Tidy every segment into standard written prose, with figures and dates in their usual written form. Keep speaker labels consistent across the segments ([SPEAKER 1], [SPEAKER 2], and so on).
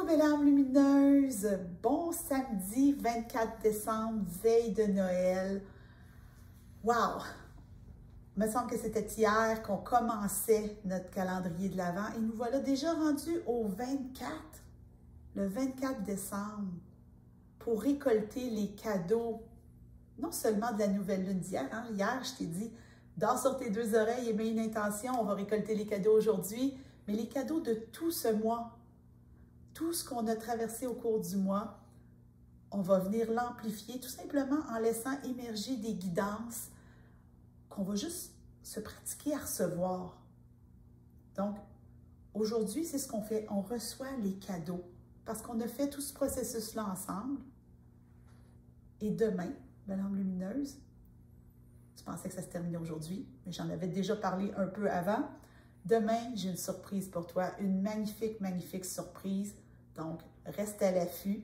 [SPEAKER 1] belle âme lumineuse! Bon samedi 24 décembre, veille de Noël. Wow! Il me semble que c'était hier qu'on commençait notre calendrier de l'Avent et nous voilà déjà rendus au 24, le 24 décembre, pour récolter les cadeaux, non seulement de la nouvelle lune d'hier. Hier, je t'ai dit, dors sur tes deux oreilles et mets une intention, on va récolter les cadeaux aujourd'hui, mais les cadeaux de tout ce mois. Tout ce qu'on a traversé au cours du mois, on va venir l'amplifier tout simplement en laissant émerger des guidances qu'on va juste se pratiquer à recevoir. Donc, aujourd'hui, c'est ce qu'on fait. On reçoit les cadeaux parce qu'on a fait tout ce processus-là ensemble. Et demain, belle âme lumineuse, je pensais que ça se terminait aujourd'hui, mais j'en avais déjà parlé un peu avant. Demain, j'ai une surprise pour toi, une magnifique, magnifique surprise. Donc, reste à l'affût,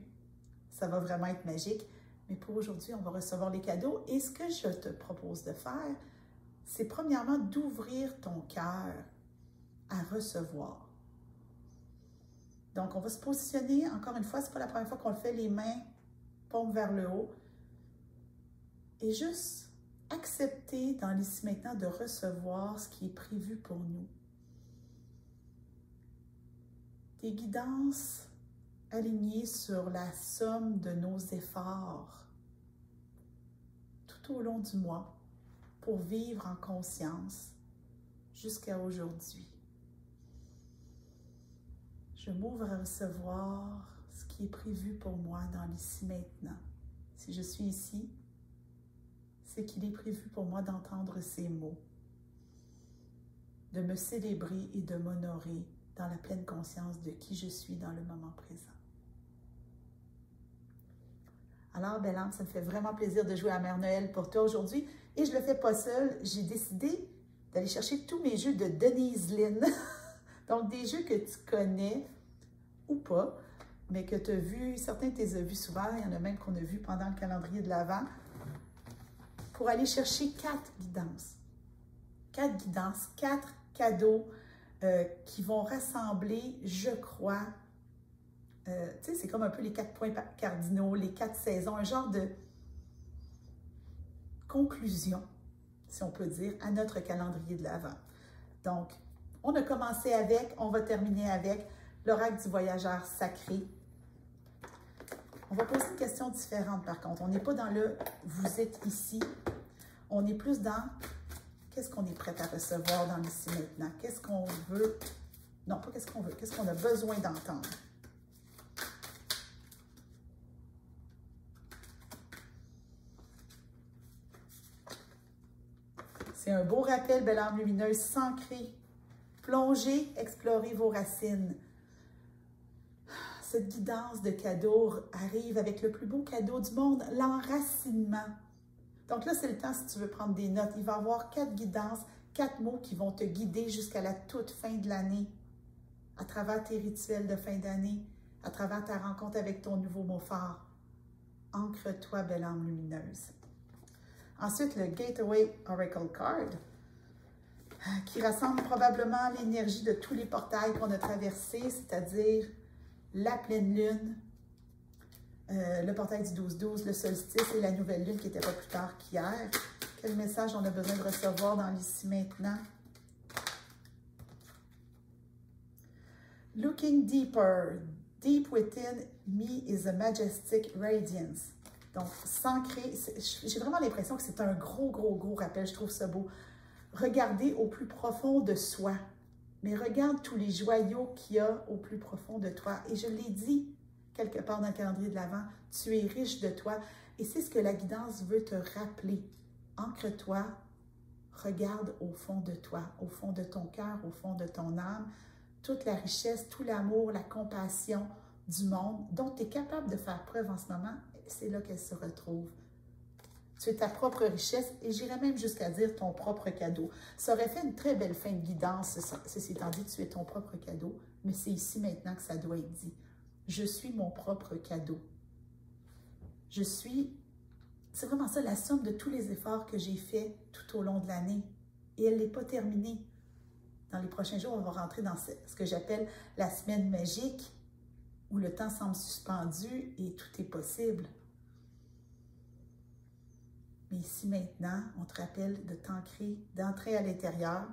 [SPEAKER 1] ça va vraiment être magique. Mais pour aujourd'hui, on va recevoir les cadeaux. Et ce que je te propose de faire, c'est premièrement d'ouvrir ton cœur à recevoir. Donc, on va se positionner, encore une fois, ce n'est pas la première fois qu'on le fait, les mains paumes vers le haut. Et juste accepter dans l'ici maintenant de recevoir ce qui est prévu pour nous. Des guidances alignées sur la somme de nos efforts tout au long du mois pour vivre en conscience jusqu'à aujourd'hui. Je m'ouvre à recevoir ce qui est prévu pour moi dans l'ici maintenant. Si je suis ici, c'est qu'il est prévu pour moi d'entendre ces mots, de me célébrer et de m'honorer dans la pleine conscience de qui je suis dans le moment présent. Alors, belle âme, ça me fait vraiment plaisir de jouer à Mère Noël pour toi aujourd'hui. Et je ne le fais pas seule. J'ai décidé d'aller chercher tous mes jeux de Denise Linn. Donc, des jeux que tu connais ou pas, mais que tu as vus. Certains tu les as vus souvent. Il y en a même qu'on a vus pendant le calendrier de l'Avent. Pour aller chercher 4 guidances. 4 guidances, 4 cadeaux qui vont rassembler, je crois, tu sais, c'est comme un peu les 4 points cardinaux, les 4 saisons, un genre de conclusion, si on peut dire, à notre calendrier de l'Avent. Donc, on a commencé avec, on va terminer avec l'oracle du voyageur sacré. On va poser une question différente par contre. On n'est pas dans le « vous êtes ici ». On est plus dans qu'est-ce qu'on est prêt à recevoir dans l'ici maintenant. Qu'est-ce qu'on veut, non pas qu'est-ce qu'on veut, qu'est-ce qu'on a besoin d'entendre. C'est un beau rappel, belle âme lumineuse, s'ancrer, plonger, explorer vos racines. Cette guidance de cadeaux arrive avec le plus beau cadeau du monde, l'enracinement. Donc là, c'est le temps si tu veux prendre des notes. Il va y avoir 4 guidances, 4 mots qui vont te guider jusqu'à la toute fin de l'année, à travers tes rituels de fin d'année, à travers ta rencontre avec ton nouveau mot fort. Ancre-toi, belle âme lumineuse. Ensuite, le Gateway Oracle Card, qui rassemble probablement l'énergie de tous les portails qu'on a traversés, c'est-à-dire la pleine lune, le portail du 12-12, le solstice et la nouvelle lune qui n'était pas plus tard qu'hier. Quel message on a besoin de recevoir dans l'ici maintenant? Looking deeper, deep within me is a majestic radiance. Donc, s'ancrer, j'ai vraiment l'impression que c'est un gros rappel, je trouve ça beau. Regarder au plus profond de soi, mais regarde tous les joyaux qu'il y a au plus profond de toi. Et je l'ai dit quelque part dans le calendrier de l'Avent, tu es riche de toi. Et c'est ce que la guidance veut te rappeler. Ancre-toi, regarde au fond de toi, au fond de ton cœur, au fond de ton âme, toute la richesse, tout l'amour, la compassion du monde dont tu es capable de faire preuve en ce moment, c'est là qu'elle se retrouve. Tu es ta propre richesse et j'irais même jusqu'à dire ton propre cadeau. Ça aurait fait une très belle fin de guidance, ceci étant dit, tu es ton propre cadeau, mais c'est ici maintenant que ça doit être dit. Je suis mon propre cadeau. Je suis, c'est vraiment ça, la somme de tous les efforts que j'ai faits tout au long de l'année. Et elle n'est pas terminée. Dans les prochains jours, on va rentrer dans ce que j'appelle la semaine magique. où le temps semble suspendu et tout est possible. Mais ici maintenant, on te rappelle de t'ancrer, d'entrer à l'intérieur.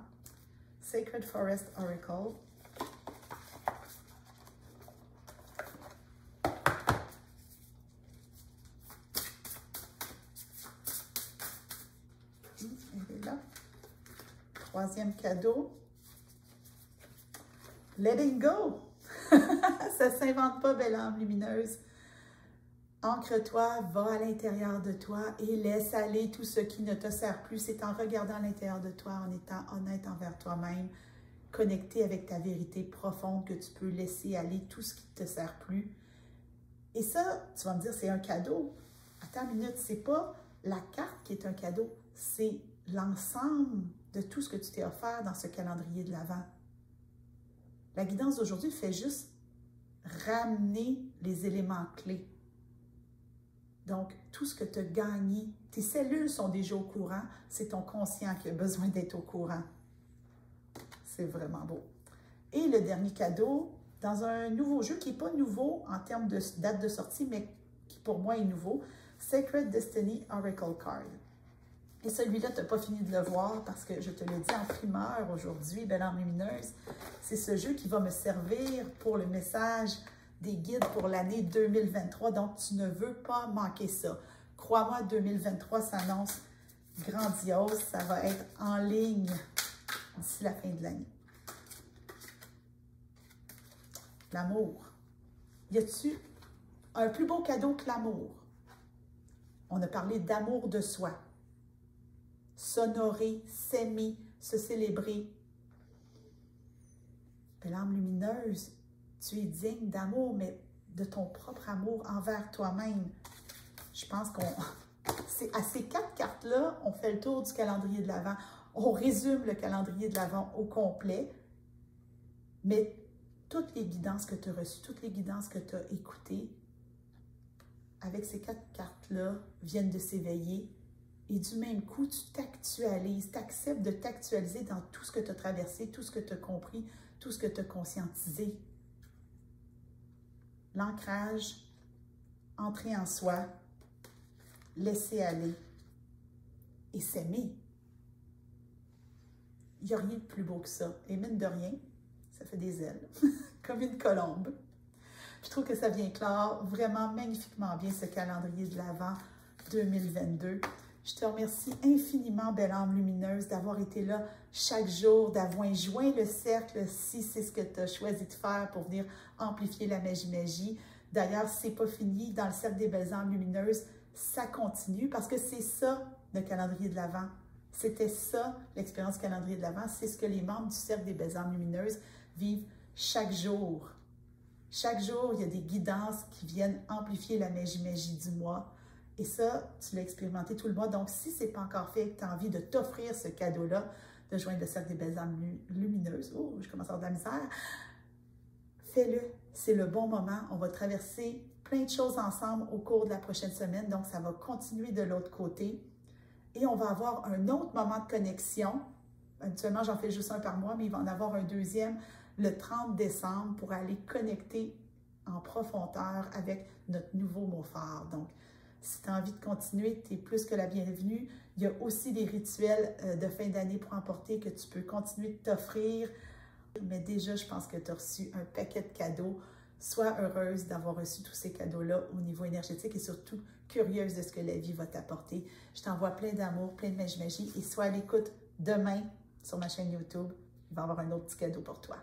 [SPEAKER 1] Sacred Forest Oracle. Elle est là. Troisième cadeau. Letting go. Ça ne s'invente pas, belle âme lumineuse. Ancre-toi, va à l'intérieur de toi et laisse aller tout ce qui ne te sert plus. C'est en regardant à l'intérieur de toi, en étant honnête envers toi-même, connecté avec ta vérité profonde que tu peux laisser aller tout ce qui ne te sert plus. Et ça, tu vas me dire, c'est un cadeau. Attends une minute, c'est pas la carte qui est un cadeau, c'est l'ensemble de tout ce que tu t'es offert dans ce calendrier de l'Avent. La guidance d'aujourd'hui fait juste ramener les éléments clés. Donc, tout ce que tu as gagné, tes cellules sont déjà au courant, c'est ton conscient qui a besoin d'être au courant. C'est vraiment beau. Et le dernier cadeau, dans un nouveau jeu qui n'est pas nouveau en termes de date de sortie, mais qui pour moi est nouveau, Sacred Destiny Oracle Card. Et celui-là, tu n'as pas fini de le voir parce que je te le dis en primeur aujourd'hui, belle âme lumineuse, c'est ce jeu qui va me servir pour le message des guides pour l'année 2023. Donc, tu ne veux pas manquer ça. Crois-moi, 2023 s'annonce grandiose. Ça va être en ligne d'ici la fin de l'année. L'amour. Y a-t-il un plus beau cadeau que l'amour? On a parlé d'amour de soi. S'honorer, s'aimer, se célébrer. Belle âme lumineuse, tu es digne d'amour, mais de ton propre amour envers toi-même. Je pense c'est à ces 4 cartes-là, on fait le tour du calendrier de l'Avent. On résume le calendrier de l'Avent au complet, mais toutes les guidances que tu as reçues, toutes les guidances que tu as écoutées, avec ces 4 cartes-là, viennent de s'éveiller. Et du même coup, tu t'actualises, tu acceptes de t'actualiser dans tout ce que tu as traversé, tout ce que tu as compris, tout ce que tu as conscientisé. L'ancrage, entrer en soi, laisser aller et s'aimer. Il n'y a rien de plus beau que ça. Et mine de rien, ça fait des ailes, comme une colombe. Je trouve que ça vient clore vraiment magnifiquement bien ce calendrier de l'Avent 2022. Je te remercie infiniment, belle âme lumineuse, d'avoir été là chaque jour, d'avoir joint le cercle si c'est ce que tu as choisi de faire pour venir amplifier la magie. D'ailleurs, c'est pas fini dans le cercle des belles âmes lumineuses, ça continue parce que c'est ça le calendrier de l'Avent. C'était ça l'expérience calendrier de l'Avent. C'est ce que les membres du cercle des belles âmes lumineuses vivent chaque jour. Chaque jour, il y a des guidances qui viennent amplifier la magie du mois. Et ça, tu l'as expérimenté tout le mois. Donc, si ce n'est pas encore fait et que tu as envie de t'offrir ce cadeau-là, de joindre le cercle des belles âmes lumineuses, oh, je commence à avoir de la misère, fais-le. C'est le bon moment. On va traverser plein de choses ensemble au cours de la prochaine semaine. Donc, ça va continuer de l'autre côté. Et on va avoir un autre moment de connexion. Habituellement, j'en fais juste un par mois, mais il va en avoir un deuxième le 30 décembre pour aller connecter en profondeur avec notre nouveau mot phare. Donc, si tu as envie de continuer, tu es plus que la bienvenue. Il y a aussi des rituels de fin d'année pour emporter que tu peux continuer de t'offrir. Mais déjà, je pense que tu as reçu un paquet de cadeaux. Sois heureuse d'avoir reçu tous ces cadeaux-là au niveau énergétique et surtout curieuse de ce que la vie va t'apporter. Je t'envoie plein d'amour, plein de magie et sois à l'écoute demain sur ma chaîne YouTube. Il va y avoir un autre petit cadeau pour toi.